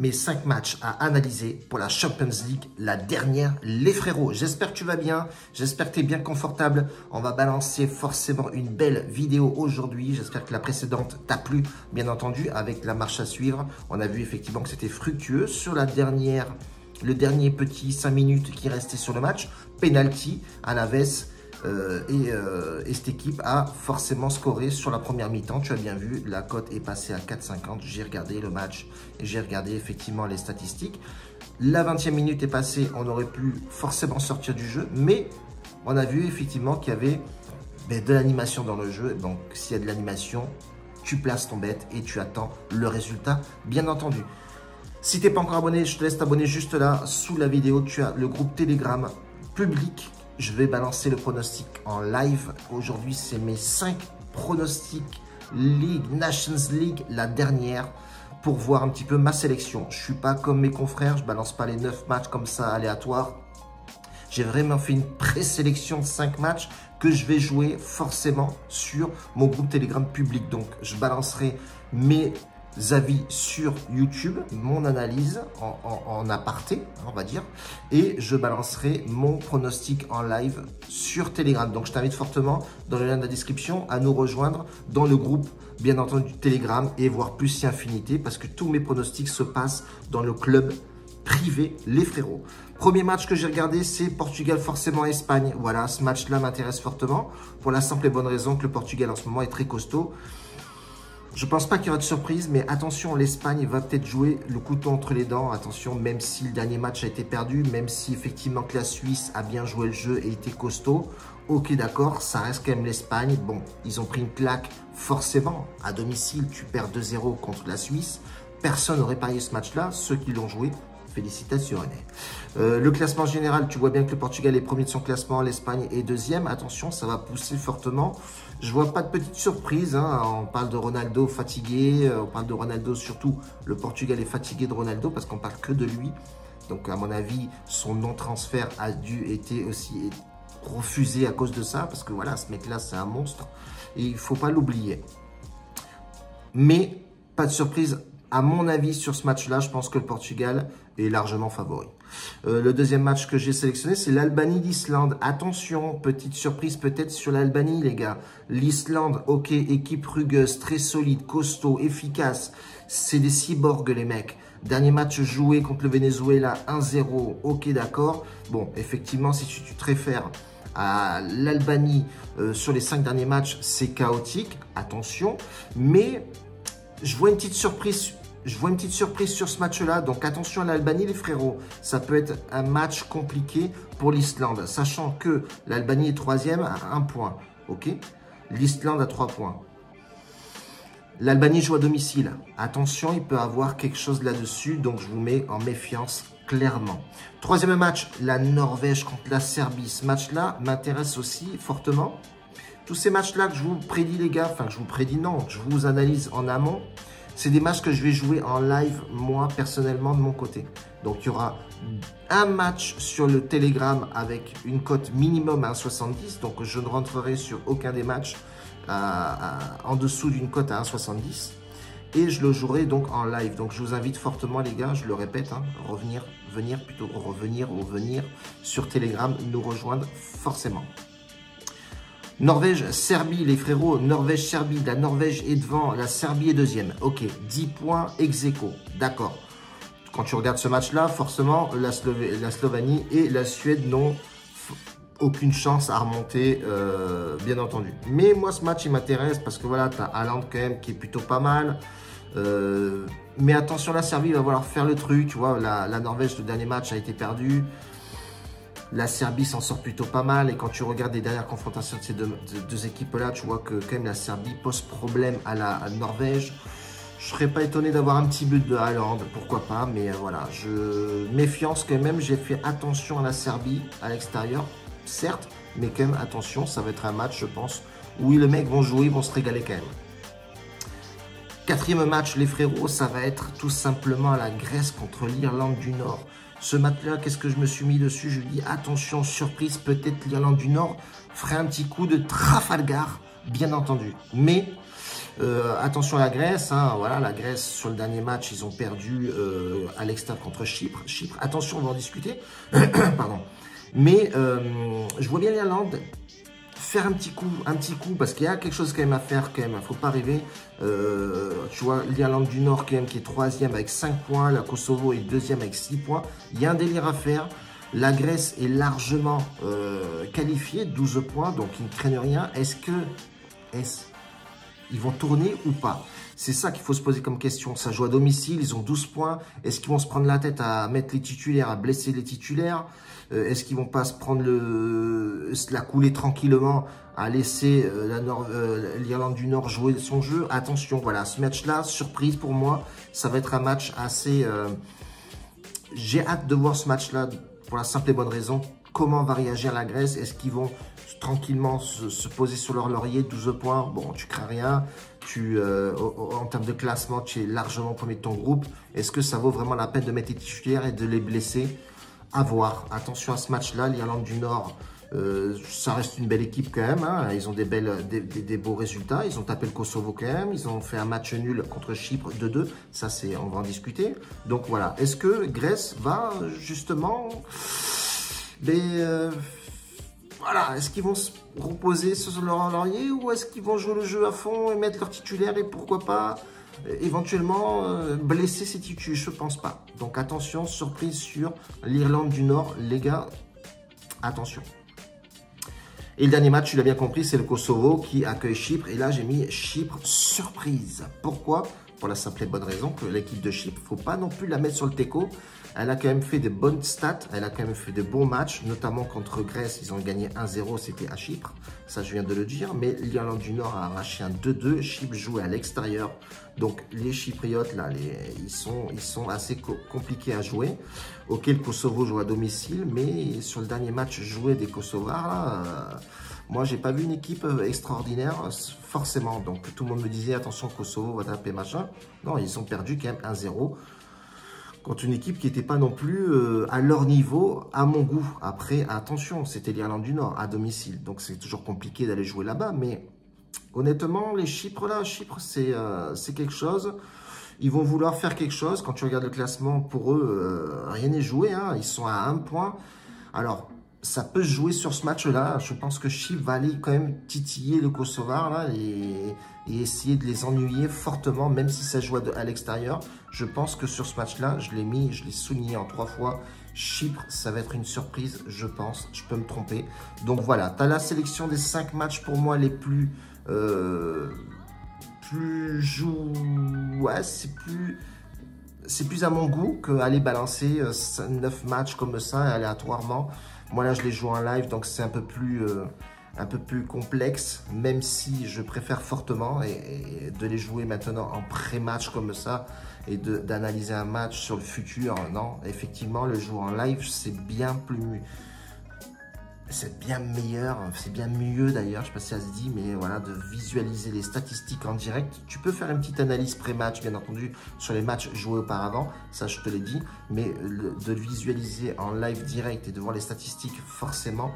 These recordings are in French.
mes 5 matchs à analyser pour la Champions League, la dernière, les frérots. J'espère que tu vas bien, j'espère que tu es bien confortable. On va balancer forcément une belle vidéo aujourd'hui. J'espère que la précédente t'a plu, bien entendu, avec la marche à suivre. On a vu effectivement que c'était fructueux sur la dernière, le dernier petit 5 minutes qui restait sur le match. Penalty à la veste. Et cette équipe a forcément scoré sur la première mi-temps. Tu as bien vu, la cote est passée à 4,50. J'ai regardé le match et j'ai regardé effectivement les statistiques. La 20e minute est passée, on aurait pu forcément sortir du jeu, mais on a vu effectivement qu'il y avait de l'animation dans le jeu. Donc s'il y a de l'animation, tu places ton bet et tu attends le résultat, bien entendu. Si tu n'es pas encore abonné, je te laisse t'abonner juste là, sous la vidéo. Tu as le groupe Telegram public. Je vais balancer le pronostic en live. Aujourd'hui, c'est mes 5 pronostics League, Nations League, la dernière, pour voir un petit peu ma sélection. Je ne suis pas comme mes confrères, je ne balance pas les 9 matchs comme ça aléatoires. J'ai vraiment fait une présélection de 5 matchs que je vais jouer forcément sur mon groupe Telegram public. Donc, je balancerai mes avis sur YouTube, mon analyse en aparté, on va dire, et je balancerai mon pronostic en live sur Telegram. Donc, je t'invite fortement dans le lien de la description à nous rejoindre dans le groupe, bien entendu, Telegram et voir plus si infinité, parce que tous mes pronostics se passent dans le club privé, les frérots. Premier match que j'ai regardé, c'est Portugal, forcément Espagne. Voilà, ce match-là m'intéresse fortement pour la simple et bonne raison que le Portugal en ce moment est très costaud. Je ne pense pas qu'il y aura de surprise, mais attention, l'Espagne va peut-être jouer le couteau entre les dents. Attention, même si le dernier match a été perdu, même si effectivement que la Suisse a bien joué le jeu et été costaud, ok d'accord, ça reste quand même l'Espagne. Bon, ils ont pris une claque forcément. À domicile, tu perds 2-0 contre la Suisse. Personne n'aurait parié ce match-là, ceux qui l'ont joué. Félicitations. Le classement général, tu vois bien que le Portugal est premier de son classement, l'Espagne est deuxième. Attention, ça va pousser fortement. Je vois pas de petite surprise. Hein. On parle de Ronaldo fatigué, on parle de Ronaldo surtout. Le Portugal est fatigué de Ronaldo parce qu'on parle que de lui. Donc à mon avis, son non-transfert a dû être aussi refusé à cause de ça. Parce que voilà, ce mec-là, c'est un monstre. Et il ne faut pas l'oublier. Mais pas de surprise. À mon avis, sur ce match-là, je pense que le Portugal est largement favori. Le deuxième match que j'ai sélectionné, c'est l'Albanie-l'Islande. Attention, petite surprise peut-être sur l'Albanie, les gars. L'Islande, ok, équipe rugueuse, très solide, costaud, efficace. C'est des cyborgs, les mecs. Dernier match joué contre le Venezuela, 1-0, ok, d'accord. Bon, effectivement, si tu te réfères à l'Albanie sur les 5 derniers matchs, c'est chaotique. Attention, mais je vois une petite surprise. Sur ce match-là. Donc, attention à l'Albanie, les frérots. Ça peut être un match compliqué pour l'Islande. Sachant que l'Albanie est 3e à 1 point. OK? L'Islande à 3 points. L'Albanie joue à domicile. Attention, il peut avoir quelque chose là-dessus. Donc, je vous mets en méfiance clairement. Troisième match, la Norvège contre la Serbie. Ce match-là m'intéresse aussi fortement. Tous ces matchs-là que je vous prédis, les gars, enfin, que je vous prédis, non, je vous analyse en amont. C'est des matchs que je vais jouer en live, moi, personnellement, de mon côté. Donc, il y aura un match sur le Telegram avec une cote minimum à 1,70. Donc, je ne rentrerai sur aucun des matchs en dessous d'une cote à 1,70. Et je le jouerai donc en live. Donc, je vous invite fortement, les gars, je le répète, hein, revenir sur Telegram, nous rejoindre forcément. Norvège, Serbie, les frérots, Norvège, Serbie, la Norvège est devant, la Serbie est deuxième. Ok, 10 points ex aequo, d'accord. Quand tu regardes ce match-là, forcément, la Slovénie et la Suède n'ont aucune chance à remonter, bien entendu. Mais moi, ce match, il m'intéresse parce que voilà, tu as Haaland quand même qui est plutôt pas mal. Mais attention, la Serbie va vouloir faire le truc. Tu vois, la Norvège, le dernier match a été perdu. La Serbie s'en sort plutôt pas mal et quand tu regardes les dernières confrontations de ces deux équipes-là, tu vois que quand même la Serbie pose problème à la Norvège. Je ne serais pas étonné d'avoir un petit but de Haaland, pourquoi pas, mais voilà, méfiance quand même, j'ai fait attention à la Serbie à l'extérieur, certes, mais quand même attention, ça va être un match, je pense, où les mecs vont jouer, vont se régaler quand même. Quatrième match, les frérots, ça va être tout simplement la Grèce contre l'Irlande du Nord. Ce match-là, qu'est-ce que je me suis mis dessus? Je dis attention, surprise, peut-être l'Irlande du Nord ferait un petit coup de Trafalgar, bien entendu. Mais Attention à la Grèce, hein, voilà, la Grèce sur le dernier match, ils ont perdu à l'extérieur contre Chypre. Chypre, attention, on va en discuter. Pardon. Mais je vois bien l'Irlande faire un petit coup, parce qu'il y a quelque chose quand même à faire, quand même, faut pas rêver. Tu vois, l'Irlande du Nord quand même qui est 3e avec 5 points, la Kosovo est 2e avec 6 points. Il y a un délire à faire. La Grèce est largement qualifiée, 12 points, donc ils ne craignent rien. Ils vont tourner ou pas? C'est ça qu'il faut se poser comme question. Ça joue à domicile, ils ont 12 points. Est-ce qu'ils vont se prendre la tête à mettre les titulaires, à blesser les titulaires? Est-ce qu'ils vont pas se prendre la couler tranquillement, à laisser l'Irlande du Nord jouer son jeu? Attention, voilà, ce match-là, surprise pour moi, ça va être un match assez... J'ai hâte de voir ce match-là pour la simple et bonne raison. Comment va réagir la Grèce? Est-ce qu'ils vont tranquillement se poser sur leur laurier, 12 points? Bon, tu crains rien. En termes de classement, tu es largement premier de ton groupe. Est-ce que ça vaut vraiment la peine de mettre les titulaires et de les blesser? À voir. Attention à ce match-là. L'Irlande du Nord, ça reste une belle équipe quand même. Hein. Ils ont des beaux résultats. Ils ont tapé le Kosovo quand même. Ils ont fait un match nul contre Chypre 2-2. Ça, on va en discuter. Donc voilà. Est-ce que Grèce va justement... voilà, est-ce qu'ils vont se reposer sur leur laurier ou est-ce qu'ils vont jouer le jeu à fond et mettre leur titulaire et pourquoi pas éventuellement blesser ces titulaires? Je pense pas. Donc attention, surprise sur l'Irlande du Nord, les gars, attention. Et le dernier match, tu l'as bien compris, c'est le Kosovo qui accueille Chypre. Et là, j'ai mis Chypre surprise. Pourquoi? Pour la simple et bonne raison que l'équipe de Chypre, il ne faut pas non plus la mettre sur le teco. Elle a quand même fait des bonnes stats, elle a quand même fait de bons matchs, notamment contre Grèce, ils ont gagné 1-0, c'était à Chypre, ça je viens de le dire, mais l'Irlande du Nord a arraché un 2-2, Chypre jouait à l'extérieur, donc les Chypriotes, là, ils sont assez compliqués à jouer. Ok, le Kosovo joue à domicile, mais sur le dernier match joué des Kosovars, là, moi j'ai pas vu une équipe extraordinaire, forcément, donc tout le monde me disait, attention, Kosovo va taper machin, non, ils ont perdu quand même 1-0. Contre une équipe qui n'était pas non plus à leur niveau, à mon goût. Après, attention, c'était l'Irlande du Nord, à domicile. Donc, c'est toujours compliqué d'aller jouer là-bas. Mais honnêtement, les Chypres, là, Chypre, c'est quelque chose. Ils vont vouloir faire quelque chose. Quand tu regardes le classement, pour eux, rien n'est joué. Hein. Ils sont à 1 point. Alors, ça peut se jouer sur ce match-là. Je pense que Chypre va aller quand même titiller le Kosovar là, et essayer de les ennuyer fortement, même si ça joue à l'extérieur. Je pense que sur ce match-là, je l'ai souligné en 3 fois. Chypre, ça va être une surprise, je pense. Je peux me tromper. Donc voilà, tu as la sélection des 5 matchs pour moi les plus... ouais, c'est plus à mon goût qu'aller balancer 9 matchs comme ça, aléatoirement. Moi, là, je les joue en live, donc c'est un peu plus complexe, même si je préfère fortement et de les jouer maintenant en pré-match comme ça et d'analyser un match sur le futur. Non, effectivement, le jouer en live, c'est bien meilleur, c'est bien mieux d'ailleurs, je ne sais pas si ça se dit, mais voilà, de visualiser les statistiques en direct. Tu peux faire une petite analyse pré-match, bien entendu, sur les matchs joués auparavant, ça je te l'ai dit, mais de le visualiser en live direct et de voir les statistiques, forcément,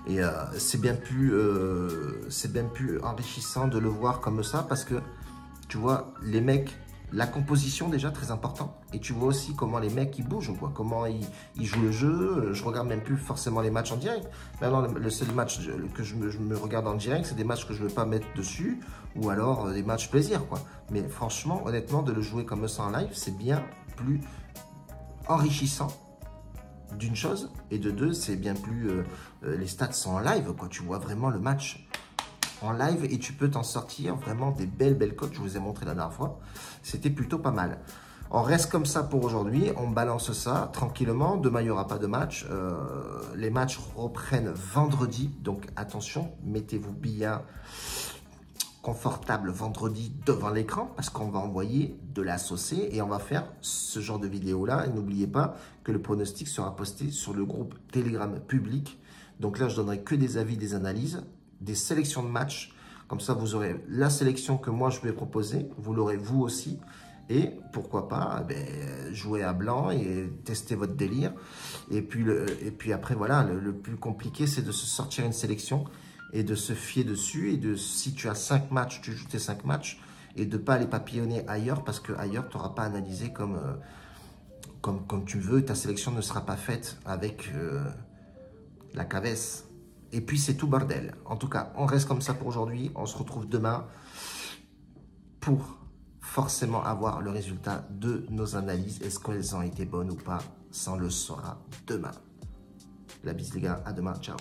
et c'est bien plus enrichissant de le voir comme ça, parce que, tu vois, les mecs, la composition déjà très important, et tu vois aussi comment les mecs ils bougent, quoi, comment ils jouent le jeu. Je regarde même plus forcément les matchs en direct. Maintenant le seul match que je me regarde en direct, c'est des matchs que je ne veux pas mettre dessus, ou alors des matchs plaisir, quoi. Mais franchement, honnêtement, de le jouer comme ça en live, c'est bien plus enrichissant d'une chose, et de deux, c'est bien plus les stats sont en live, quoi. Tu vois vraiment le match en live et tu peux t'en sortir vraiment des belles cotes. Je vous ai montré la dernière fois, c'était plutôt pas mal. On reste comme ça pour aujourd'hui, on balance ça tranquillement. Demain il n'y aura pas de match, les matchs reprennent vendredi, donc attention, mettez-vous bien confortable vendredi devant l'écran, parce qu'on va envoyer de la saucée et on va faire ce genre de vidéo là. Et n'oubliez pas que le pronostic sera posté sur le groupe Telegram public. Donc là je donnerai que des avis, des analyses, des sélections de matchs. Comme ça, vous aurez la sélection que moi, je vais proposer. Vous l'aurez vous aussi. Et pourquoi pas, jouer à blanc et tester votre délire. Et puis après, voilà, le plus compliqué, c'est de se sortir une sélection et de se fier dessus. Et de si tu as 5 matchs, tu joues tes 5 matchs et de ne pas aller papillonner ailleurs parce que ailleurs tu n'auras pas analysé comme tu veux. Ta sélection ne sera pas faite avec la cavesse. Et puis c'est tout bordel. En tout cas, on reste comme ça pour aujourd'hui. On se retrouve demain pour forcément avoir le résultat de nos analyses. Est-ce qu'elles ont été bonnes ou pas? Ça on le saura demain. La bise les gars, à demain, ciao.